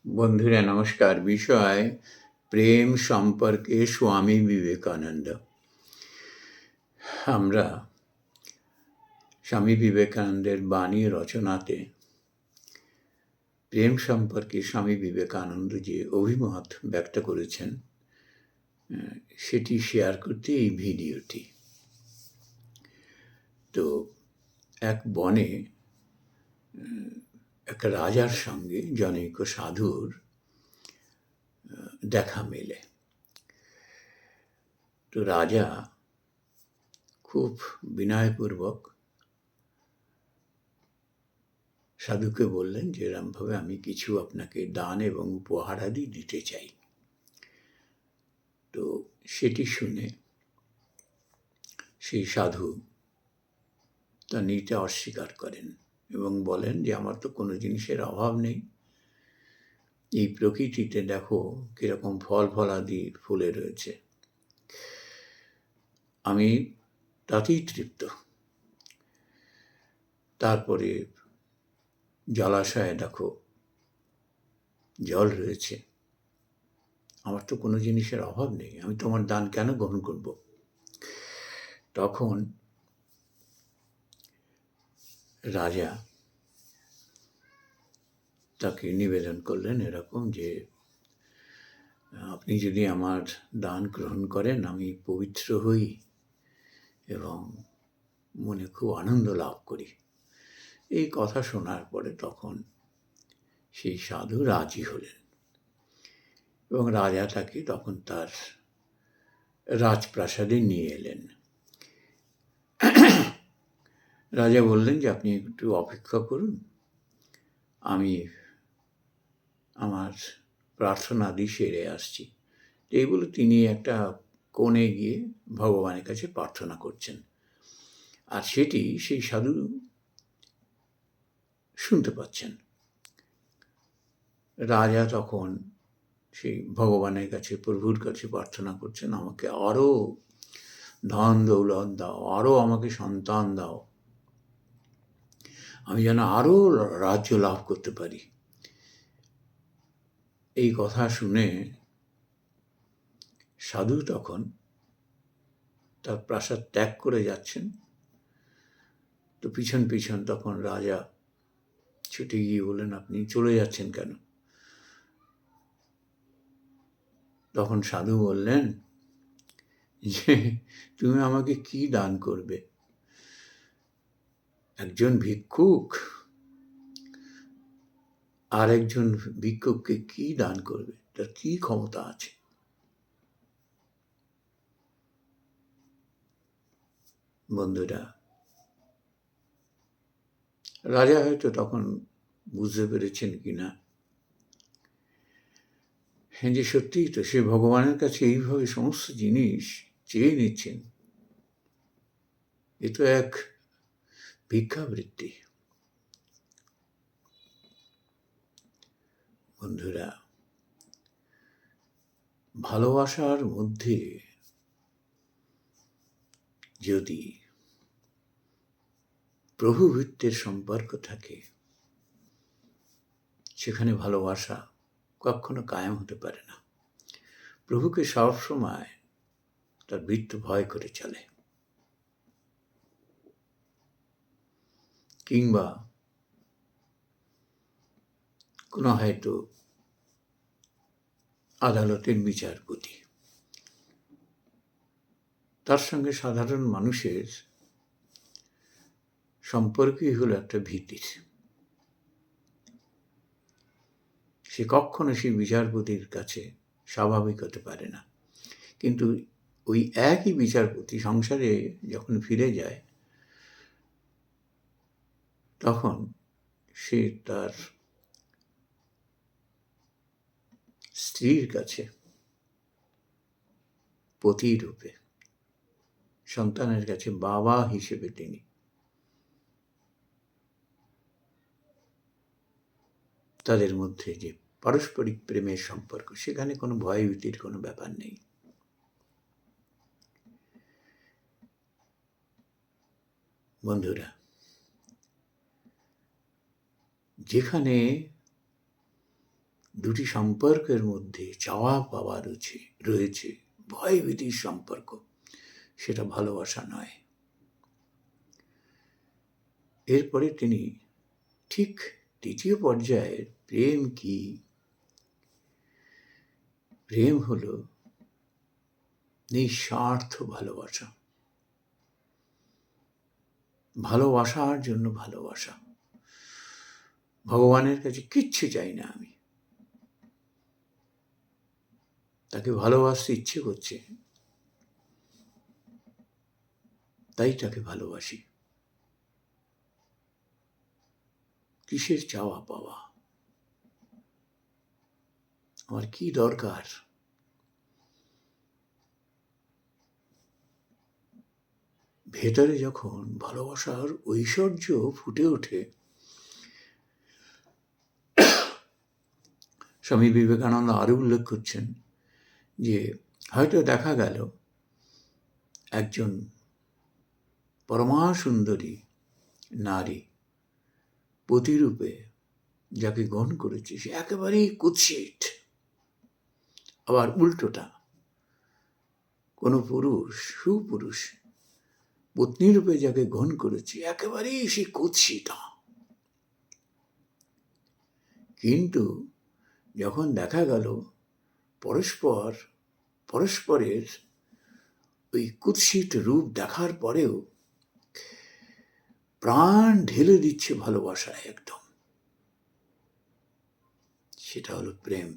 বন্ধুরা নমস্কার। বিষয় প্রেম সম্পর্কে স্বামী বিবেকানন্দ। আমরা স্বামী বিবেকানন্দের বাণী রচনাতে প্রেম সম্পর্কে স্বামী বিবেকানন্দ যে অভিমত ব্যক্ত করেছেন সেটি শেয়ার করতে এই ভিডিওটি। তো এক বনে এক রাজার সঙ্গে জনৈক সাধুর দেখা মেলে। তো রাজা খুব বিনয়পূর্বক সাধুকে বললেন যে এরমভাবে আমি কিছু আপনাকে দান এবং উপহারাদি দিতে চাই। তো সেটি শুনে সেই সাধু তা নিতে অস্বীকার করেন এবং বলেন যে আমার তো কোনো জিনিসের অভাব নেই, এই প্রকৃতিতে দেখো কিরকম ফল ফলাদি ফুলে রয়েছে, আমি তাতেই তৃপ্ত। তারপরে জলাশয়ে দেখো জল রয়েছে, আমার তো কোনো জিনিসের অভাব নেই, আমি তোমার দান কেন গ্রহণ করব? তখন রাজা তাকে নিবেদন করলেন এরকম যে আপনি যদি আমার দান গ্রহণ করেন আমি পবিত্র হই এবং মনে খুব আনন্দ লাভ করি। এই কথা শোনার পরে তখন সেই সাধু রাজি হলেন এবং রাজা তাকে তখন তার রাজপ্রাসাদে নিয়ে এলেন। রাজা বললেন যে আপনি একটু অপেক্ষা করুন, আমি আমার প্রার্থনাদি সেরে আসছি। এই বলে তিনি একটা কোণে গিয়ে ভগবানের কাছে প্রার্থনা করছেন, আর সেটি সেই সাধু শুনতে পাচ্ছেন। রাজা তখন সেই ভগবানের কাছে, প্রভুর কাছে প্রার্থনা করছেন, আমাকে আরও ধন দৌলত দাও, আরও আমাকে সন্তান দাও, আমি যেন আরও রাজ্য লাভ করতে পারি। এই কথা শুনে সাধু তখন তার প্রাসাদ ত্যাগ করে যাচ্ছেন। তো পিছন পিছন তখন রাজা ছুটে গিয়ে বললেন, আপনি চলে যাচ্ছেন কেন? তখন সাধু বললেন যে তুমি আমাকে কি দান করবে? একজন ভিক্ষুক আর একজন ভিক্ষুককে কি দান করবে? তার কি ক্ষমতা আছে? বন্ধুরা, রাজা হয়তো তখন বুঝতে পেরেছেন কিনা যে সত্যিই তো সে ভগবানের কাছে এইভাবে সমস্ত জিনিস চেয়ে নিচ্ছেন, এ তো এক ভিক্ষাবৃত্তি। বন্ধুরা, ভালোবাসার মধ্যে যদি প্রভুভৃত্যের সম্পর্ক থাকে সেখানে ভালোবাসা কখনো কায়েম হতে পারে না। প্রভুকে সবসময় তার ভৃত্য ভয় করে চলে, কিংবা কোনো হয়তো আদালতের বিচারপতি, তার সঙ্গে সাধারণ মানুষের সম্পর্কই হলো একটা ভীতির। সে কখনো সেই বিচারপতির কাছে স্বাভাবিক হতে পারে না। কিন্তু ওই একই বিচারপতি সংসারে যখন ফিরে যায় তখন সে তার স্ত্রীর কাছে পতি রূপে, সন্তানের কাছে বাবা হিসেবে তিনি তাদের মধ্যে যে পারস্পরিক প্রেমের সম্পর্ক, সেখানে কোনো ভয়ভীতির কোনো ব্যাপার নেই। বন্ধুরা, যেখানে দুটি সম্পর্কের মধ্যে চাওয়া পাওয়া রয়েছে ভয় ভীতির সম্পর্ক, সেটা ভালোবাসা নয়। এরপরে তিনি ঠিক তৃতীয় পর্যায়ের প্রেম কি? প্রেম হলো নিঃস্বার্থ ভালোবাসা, ভালোবাসার জন্য ভালোবাসা। ভগবানের কাছে কিচ্ছু চাই না আমি, তাকে ভালোবাসতে ইচ্ছে করছে তাই তাকে ভালোবাসি। কিসের চাওয়া পাওয়া? আমার কি দরকার? ভেতরে যখন ভালোবাসার ঐশ্বর্য ফুটে ওঠে, স্বামী বিবেকানন্দ আরো উল্লেখ করছেন যে হয়তো দেখা গেল একজন পরমা সুন্দরী নারী পতিরূপে যাকে গ্রহণ করেছে সে একেবারেই কুৎসিত। আবার উল্টোটা, কোনো পুরুষ, সুপুরুষ পত্নী রূপে যাকে গ্রহণ করেছে একেবারেই সে কুৎসিতা। কিন্তু যখন দেখা গেল পরস্পরের ওই কুৎসিত রূপ দেখার পরেও প্রাণ ঢেলে দিচ্ছে ভালোবাসায় একদম, সেটা হলো প্রেম।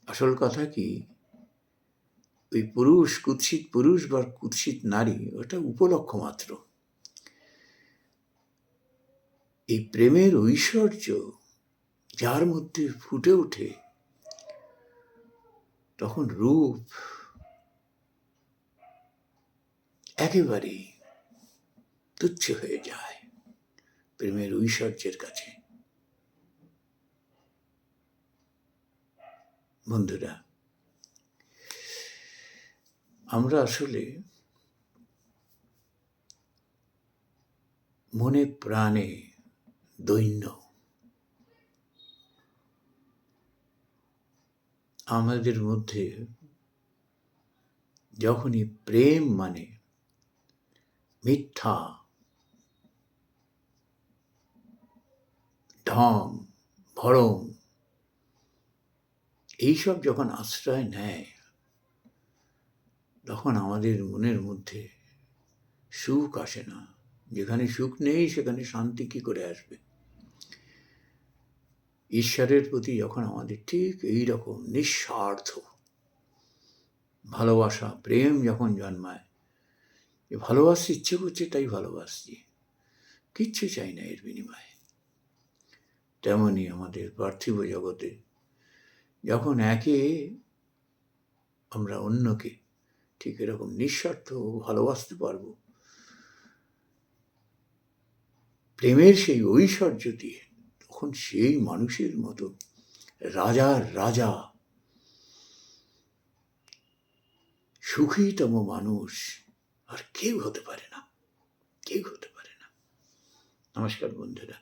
আসল কথা কি, ওই কুৎসিত পুরুষ বা কুৎসিত নারী ওটা উপলক্ষ মাত্র। এই প্রেমের ঐশ্বর্য যার মধ্যে ফুটে ওঠে তখন রূপ একেবারেই তুচ্ছ হয়ে যায় প্রেমের ঐশ্বর্যের কাছে। বন্ধুরা, আমরা আসলে মনে প্রাণে দৈন্য, আমাদের মধ্যে যখনই প্রেম মানে মিথ্যা, ঢং, ভড়ং এইসব যখন আশ্রয় নেয়, তখন আমাদের মনের মধ্যে সুখ আসে না। যেখানে সুখ নেই সেখানে শান্তি কি করে আসবে? ঈশ্বরের প্রতি যখন আমাদের ঠিক এইরকম নিঃস্বার্থ ভালোবাসা, প্রেম যখন জন্মায়, ভালোবাসতে ইচ্ছে করছে তাই ভালোবাসছি, কিচ্ছু চাই না এর বিনিময়ে। তেমনি আমাদের পার্থিব জগতে যখন একে আমরা অন্যকে ঠিক এরকম নিঃস্বার্থ ভালোবাসতে পারবো, প্রেমের সেই ঐশ্বর্য দিয়ে, তখন সেই মানুষের মতো রাজার রাজা, সুখীতম মানুষ আর কেউ হতে পারে না, কেউ হতে পারে না। নমস্কার বন্ধুরা।